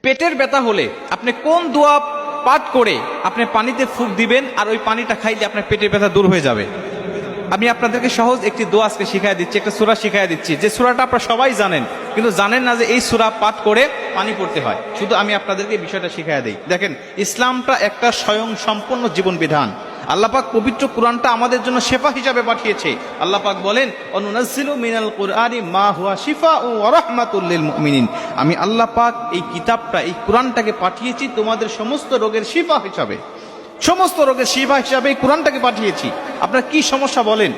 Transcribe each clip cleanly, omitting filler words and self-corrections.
পেটের ব্যথা হলে আপনি কোন দোয়া পাঠ করে আপনি পানিতে ফুঁক দিবেন আর ওই পানিটা খাইলে আপনার পেটের ব্যথা দূর হয়ে যাবে। আমি আপনাদেরকে সহজ একটি দোয়া আজকে শিখাই দিচ্ছি, একটা সূরা শিখাই দিচ্ছি, যে সূরাটা আপনারা সবাই জানেন, কিন্তু জানেন না যে এই সূরা পাঠ করে পানি পড়তে হয়। শুধু আমি আপনাদেরকে বিষয়টা শিখাই দিই। দেখেন, ইসলামটা একটা স্বয়ং সম্পূর্ণ জীবন বিধান। আল্লাহ পাক পবিত্র কোরআনটা আমাদের জন্য শেফা হিসাবে পাঠিয়েছে। আল্লাহ পাক বলেন, অনুনাজ্জিলু মিনাল কুরআনি মা হুয়া শিফাউ ওয়া রাহমাতুল লিল মুমিনিন। আমি আল্লাহ পাক এই কিতাবটা, এই কোরআনটাকে পাঠিয়েছি তোমাদের সমস্ত রোগের শিফা হিসাবে, সমস্ত রোগের শিফা হিসাবে এই কোরআনটাকে পাঠিয়েছি। আপনার কি সমস্যা বলেন,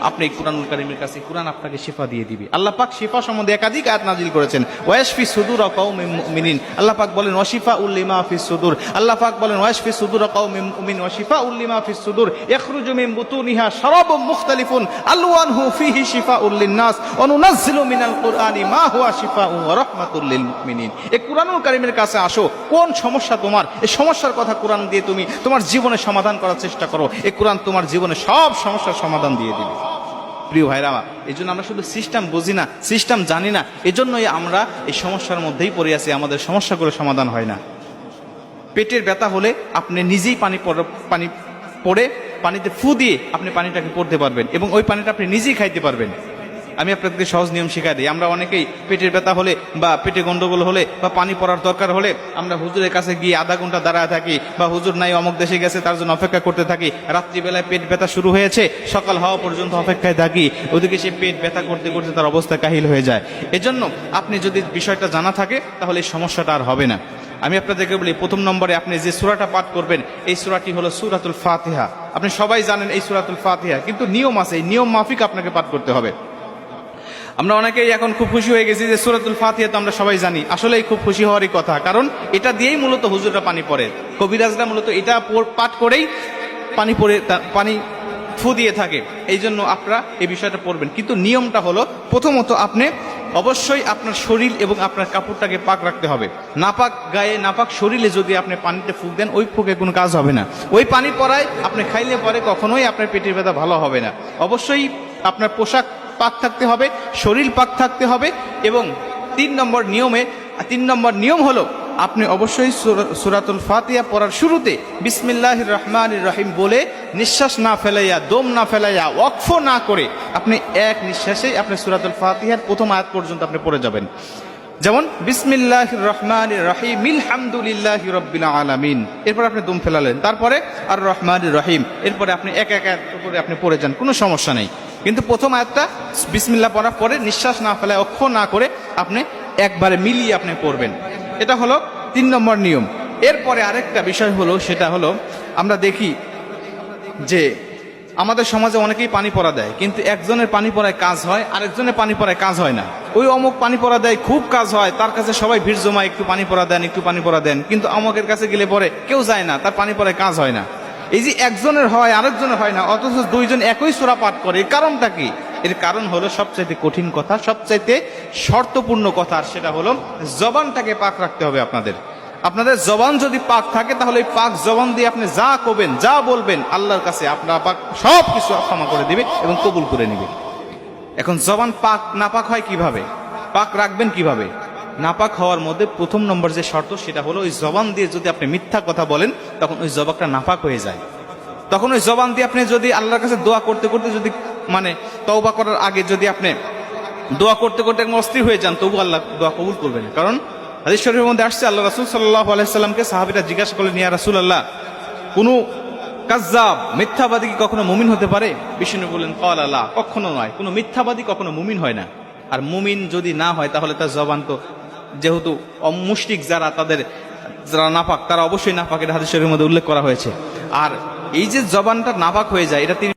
আপনি এই কুরআনুল কারীমের কাছে, কোরআন আপনাকে শিফা দিয়ে দিবে। আল্লাহ পাক শিফা সম্বন্ধে একাধিক আয়াত নাজিল করেছেন। ওয়াশফি সুদুর কওমিন মুমিনিন, আল্লাহ পাক বলেন ওয়াশিফাউল লিমা ফিস সুদুর। আল্লাহ পাক বলেন ওয়াশফি সুদুর কওমিন মুমিনিন ওয়াশিফাউল লিমা ফিস সুদুর ইখরুজু মিন বুতুনিহা শারাবুম মুখতালিফুন আলওয়ানহু ফিহি শিফাউল লিন-নাস ওয়া নুনাজ্জিলু মিনাল কুরআনি মা হুয়া শিফাউ ওয়া রাহমাতুল লিল মুমিনিন। এই কুরআনুল কারীমের কাছে আসো, কোন সমস্যা তোমার, এই সমস্যার কথা কোরআন দিয়ে তুমি তোমার জীবনে সমাধান করার চেষ্টা করো। এই কোরআন তোমার জীবনে সব সমস্যার সমাধান দিয়ে দিবে। প্রিয় ভাইরা আমার, এই জন্য আমরা শুধু সিস্টেম বুঝি না, সিস্টেম জানি না, এজন্যই আমরা এই সমস্যার মধ্যেই পড়ে আছি, আমাদের সমস্যাগুলো সমাধান হয় না। পেটের ব্যথা হলে আপনি নিজেই পানি পড়ে পানিতে ফু দিয়ে আপনি পানিটাকে পড়তে পারবেন এবং ওই পানিটা আপনি নিজেই খাইতে পারবেন। আমি আপনাদেরকে সহজ নিয়ম শিখাই দিই। আমরা অনেকেই পেটের ব্যথা হলে বা পেটে গন্ডগোল হলে বা পানি পড়ার দরকার হলে আমরা হুজুরের কাছে গিয়ে আধা ঘন্টা দাঁড়ায় থাকি, বা হুজুর নাই অমুক দেশে গেছে তার জন্য অপেক্ষা করতে থাকি। রাত্রিবেলায় পেট ব্যথা শুরু হয়েছে, সকাল হওয়া পর্যন্ত অপেক্ষায় থাকি, ওদিকে সে পেট ব্যথা করতে করতে তার অবস্থা কাহিল হয়ে যায়। এজন্য আপনি যদি বিষয়টা জানা থাকে তাহলে এই সমস্যাটা আর হবে না। আমি আপনাদেরকে বলি, প্রথম নম্বরে আপনি যে সূরাটা পাঠ করবেন এই সূরাটি হলো সূরাতুল ফাতিহা। আপনি সবাই জানেন এই সূরাতুল ফাতিহা, কিন্তু নিয়ম আছে, এই নিয়ম মাফিক আপনাকে পাঠ করতে হবে। আমরা অনেকেই এখন খুব খুশি হয়ে গেছি যে সূরাতুল ফাতিহা তো আমরা সবাই জানি। আসলেই খুব খুশি হওয়ারই কথা, কারণ এটা দিয়েই মূলত হুজুররা পানি পড়ে, কবিরাজরা মূলত এটা পাঠ করেই পানি ফু দিয়ে থাকে। এই জন্য আপনারা এই বিষয়টা পড়বেন, কিন্তু নিয়মটা হলো প্রথমত আপনি অবশ্যই আপনার শরীর এবং আপনার কাপড়টাকে পাক রাখতে হবে। নাপাক গায়ে নাপাক শরীরে যদি আপনি পানিতে ফুঁক দেন, ওই ফুঁকে কোনো কাজ হবে না। ওই পানি পড়ায় আপনি খাইলে পরে কখনোই আপনার পেটের ব্যথা ভালো হবে না। অবশ্যই আপনার পোশাক পাক থাকতে হবে, শরীর পাক থাকতে হবে। এবং তিন নম্বর নিয়ম হলো আপনি অবশ্যই সূরাতুল ফাতিহা পড়ার শুরুতে বিসমিল্লাহির রহমানির রহিম বলে নিঃশ্বাস না ফেলাইয়া, দম না ফেলাইয়া, ওয়াকফ না করে আপনি এক নিঃশ্বাসে আপনি সূরাতুল ফাতিহার প্রথম আয়াত পর্যন্ত আপনি পড়ে যাবেন। যেমন বিসমিল্লাহির রহমানির রহিম আলহামদুলিল্লাহি রাব্বিল আলামিন, এরপর আপনি দম ফেলালেন, তারপরে আর রহমানির রহিম, এরপরে আপনি এক এক আয়াত করে আপনি পড়ে যান, কোনো সমস্যা নেই। কিন্তু প্রথম আয়াতটা বিসমিল্লাহ পড়ার পরে নিঃশ্বাস না ফেলায়, অক্ষর না করে আপনি একবারে মিলিয়ে আপনি পড়বেন। এটা হলো 3 নম্বর নিয়ম। এরপরে আরেকটা বিষয় হলো, সেটা হলো আমরা দেখি যে আমাদের সমাজে অনেকেই পানি পড়া দেয়, কিন্তু একজনের পানি পড়ায় কাজ হয়, আরেকজনের পানি পড়ায় কাজ হয় না। ওই অমুক পানি পড়া দেয়, খুব কাজ হয়, তার কাছে সবাই ভিড় জমায়, একটু পানি পড়া দেন, একটু পানি পড়া দেন, কিন্তু অমুকের কাছে গেলে পরে কেউ যায় না, তার পানি পড়ায় কাজ হয় না। এই যে একজনের হয় আরেকজনের হয় না, অথচ দুইজন একই সূরা পাঠ করে, এর কারণটা কি? এর কারণ হলো সবচাইতে কঠিন কথা, সবচাইতে শর্তপূর্ণ কথা, আর সেটা হলো জবানটাকে পাক রাখতে হবে। আপনাদের জবান যদি পাক থাকে তাহলে এই পাক জবান দিয়ে আপনি যা করবেন, যা বলবেন, আল্লাহর কাছে আপনার পাক সব কিছু ক্ষমা করে দিবে এবং কবুল করে নেবে। এখন জবান পাক নাপাক হয় কিভাবে, পাক রাখবেন কিভাবে? নাপাক হওয়ার মধ্যে প্রথম নম্বর যে শর্ত, সেটা হলো ওই জবান দিয়ে যদি আপনি মিথ্যা কথা বলেন তখন ওই জবানটা নাপাক হয়ে যায়। তখন ওই জবান দিয়ে আপনি যদি আল্লাহর কাছে দোয়া করতে করতে, যদি মানে তওবা করার আগে যদি আপনি দোয়া করতে করতে একদম অস্থির হয়ে যান, তবু আল্লাহ দোয়া কবুল করবেন। কারণ হাদিস শরীফের মধ্যে আসছে, আল্লাহ রাসূল সাল্লাল্লাহু আলাইহি সাল্লামকে সাহাবীরা জিজ্ঞাসা করলেন, ইয়া রাসূলুল্লাহ, কোনো কাযযাব মিথ্যাবাদী কি কখনো মুমিন হতে পারে? বিষ্ণু বললেন, ক্বালা লা, কখনো নয়, কোনো মিথ্যাবাদী কখনো মুমিন হয় না। আর মুমিন যদি না হয় তাহলে তার জবান তো, যেহেতু মুশরিক যারা নাপাক, তারা অবশ্যই নাপাক, এটা হাদিস শরীফের মধ্যে উল্লেখ করা হয়েছে। আর এই যে জবানটা নাপাক হয়ে যায়, এটা তিনি